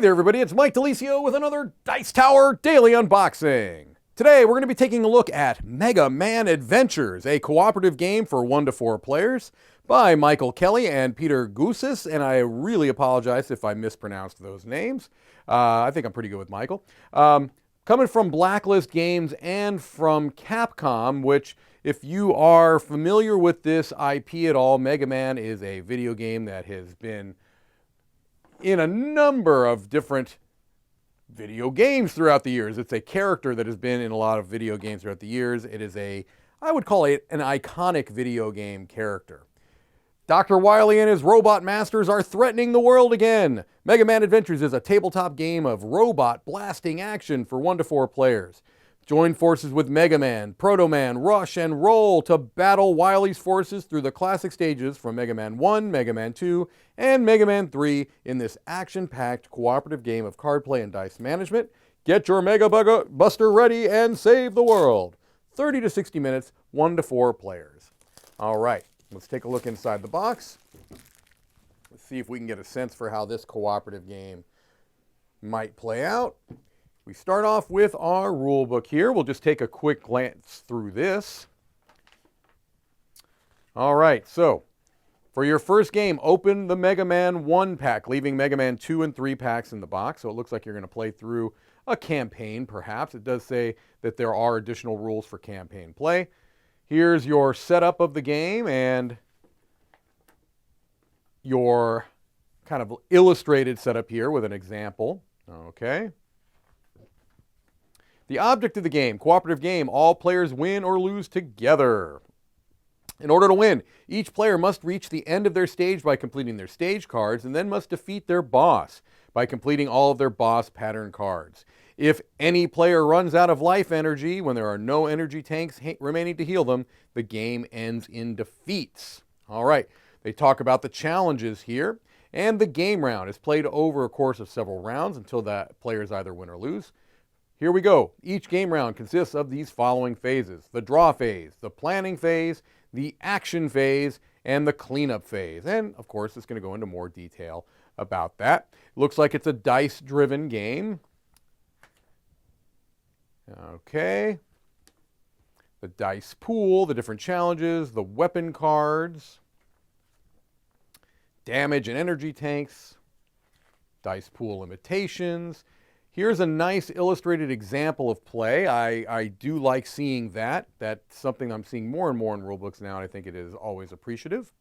there, everybody. It's Mike DeLisio with another Dice Tower Daily Unboxing. Today, we're going to be taking a look at Mega Man Adventures, a cooperative game for 1 to 4 players by Michael Kelly and Peter Goosis, and I really apologize if I mispronounced those names. I think I'm pretty good with Michael. Coming from Blacklist Games and from Capcom, which, if you are familiar with this IP at all, Mega Man is a video game that has been in a number of different video games throughout the years. It's a character that has been in a lot of video games throughout the years. It is I would call it an iconic video game character. Dr. Wily and his robot masters are threatening the world again. Mega Man Adventures is a tabletop game of robot blasting action for 1 to 4 players. Join forces with Mega Man, Proto Man, Rush, and Roll to battle Wily's forces through the classic stages from Mega Man 1, Mega Man 2, and Mega Man 3 in this action-packed cooperative game of card play and dice management. Get your Mega Buster ready and save the world. 30 to 60 minutes, 1 to 4 players. All right, let's take a look inside the box. Let's see if we can get a sense for how this cooperative game might play out. We start off with our rule book here. We'll just take a quick glance through this. All right, so for your first game, open the Mega Man 1 pack, leaving Mega Man 2 and 3 packs in the box. So it looks like you're going to play through a campaign, perhaps. It does say that there are additional rules for campaign play. Here's your setup of the game and your kind of illustrated setup here with an example. Okay. The object of the game, cooperative game, all players win or lose together. In order to win, each player must reach the end of their stage by completing their stage cards and then must defeat their boss by completing all of their boss pattern cards. If any player runs out of life energy when there are no energy tanks remaining to heal them, the game ends in defeats. All right, they talk about the challenges here, and the game round is played over a course of several rounds until the players either win or lose. Here we go. Each game round consists of these following phases: the draw phase, the planning phase, the action phase, and the cleanup phase. And of course, it's going to go into more detail about that. It looks like it's a dice-driven game. Okay. The dice pool, the different challenges, the weapon cards, damage and energy tanks, dice pool limitations. Here's a nice illustrated example of play. I do like seeing that. That's something I'm seeing more and more in rulebooks now, and I think it is always appreciative.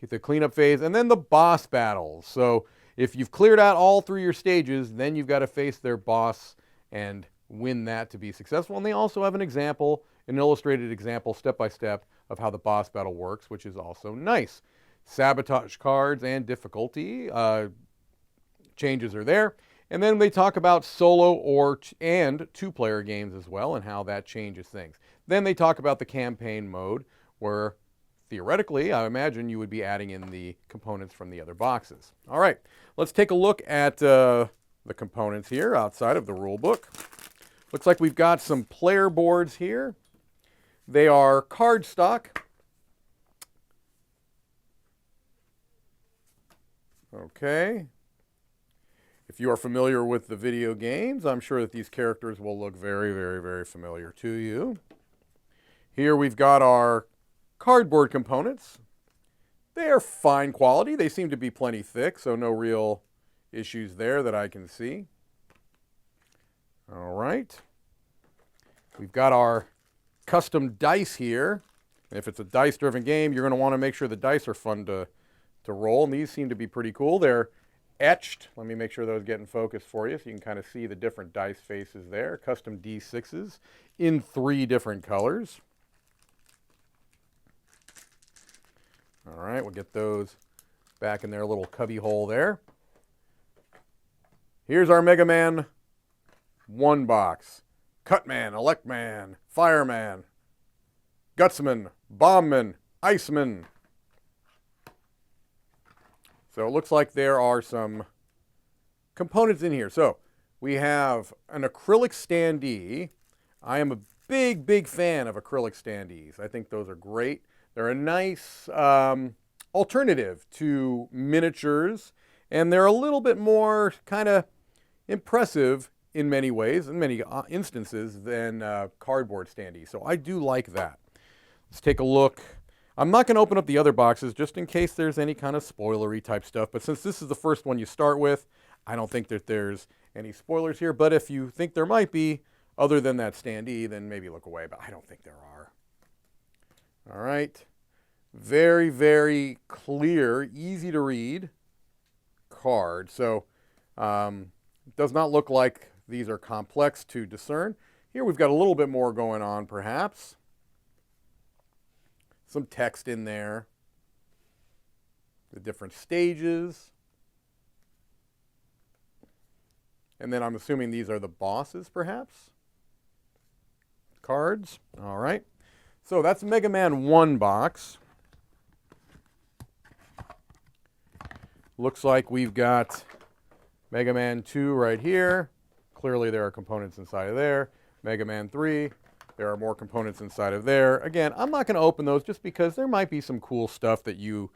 The cleanup phase, and then the boss battles. So if you've cleared out all 3 your stages, then you've got to face their boss and win that to be successful. And they also have an example, an illustrated example, step-by-step, of how the boss battle works, which is also nice. Sabotage cards and difficulty changes are there. And then they talk about solo and 2-player games as well and how that changes things. Then they talk about the campaign mode where, theoretically, I imagine you would be adding in the components from the other boxes. All right, let's take a look at the components here outside of the rule book. Looks like we've got some player boards here. They are cardstock. Okay. If you are familiar with the video games, I'm sure that these characters will look very, very, very familiar to you. Here we've got our cardboard components. They are fine quality. They seem to be plenty thick, so no real issues there that I can see. All right. We've got our custom dice here. And if it's a dice-driven game, you're going to want to make sure the dice are fun to roll, and these seem to be pretty cool. They're etched. Let me make sure those get in focus for you so you can kind of see the different dice faces there. Custom D6s in 3 different colors. All right, we'll get those back in their little cubby hole there. Here's our Mega Man 1 box. Cutman, Electman, Fireman, Gutsman, Bombman, Iceman. So it looks like there are some components in here. So we have an acrylic standee. I am a big, big fan of acrylic standees. I think those are great. They're a nice alternative to miniatures, and they're a little bit more kind of impressive in many ways, in many instances, than cardboard standees. So I do like that. Let's take a look. I'm not going to open up the other boxes just in case there's any kind of spoilery type stuff. But since this is the first one you start with, I don't think that there's any spoilers here. But if you think there might be, other than that standee, then maybe look away. But I don't think there are. All right. Very, very clear, easy to read card. So it does not look like these are complex to discern. Here we've got a little bit more going on, perhaps. Some text in there. The different stages. And then I'm assuming these are the bosses, perhaps. Cards. All right. So that's Mega Man 1 box. Looks like we've got Mega Man 2 right here. Clearly there are components inside of there. Mega Man 3, there are more components inside of there. Again, I'm not going to open those just because there might be some cool stuff that you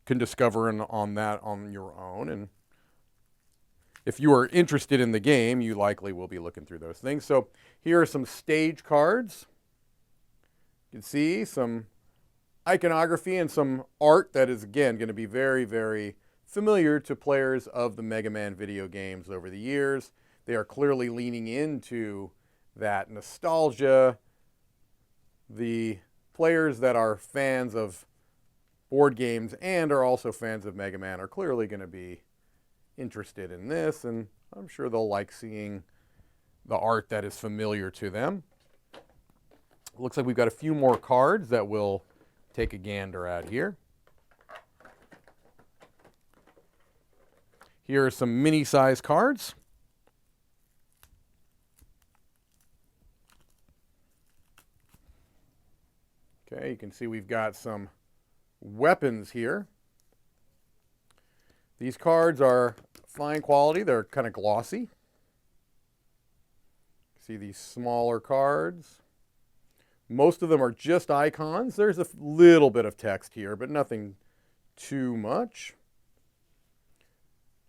can discover on your own. And if you are interested in the game, you likely will be looking through those things. So here are some stage cards. You can see some iconography and some art that is, again, going to be very, very familiar to players of the Mega Man video games over the years. They are clearly leaning into that nostalgia. The players that are fans of board games and are also fans of Mega Man are clearly going to be interested in this, and I'm sure they'll like seeing the art that is familiar to them. Looks like we've got a few more cards that we'll take a gander at here. Here are some mini-size cards. Okay, you can see we've got some weapons here. These cards are fine quality. They're kind of glossy. See these smaller cards. Most of them are just icons. There's a little bit of text here, but nothing too much.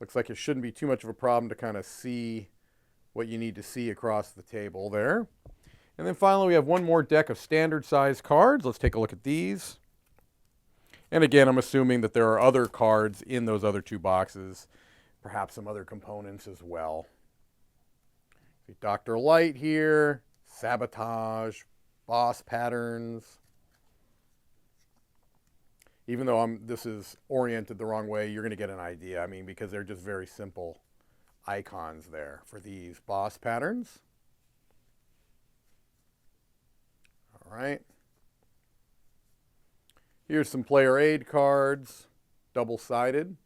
Looks like it shouldn't be too much of a problem to kind of see what you need to see across the table there. And then finally, we have one more deck of standard size cards. Let's take a look at these. And again, I'm assuming that there are other cards in those other two boxes, perhaps some other components as well. See Dr. Light here, Sabotage, Boss Patterns. Even though this is oriented the wrong way, you're going to get an idea. I mean, because they're just very simple icons there for these boss patterns. All right. Here's some player aid cards, double-sided.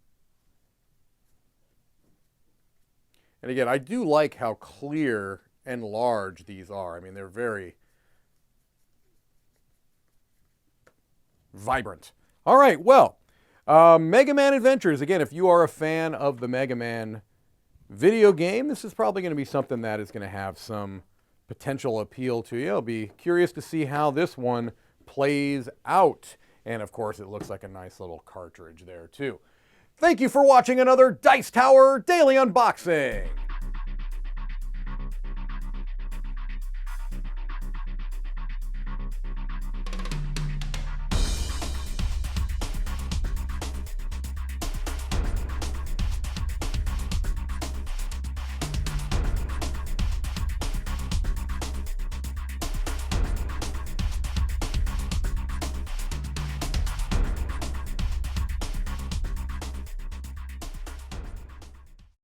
And again, I do like how clear and large these are. I mean, they're very vibrant. All right, well, Mega Man Adventures. Again, if you are a fan of the Mega Man video game, this is probably going to be something that is going to have some potential appeal to you. I'll be curious to see how this one plays out. And of course, it looks like a nice little cartridge there too. Thank you for watching another Dice Tower Daily Unboxing.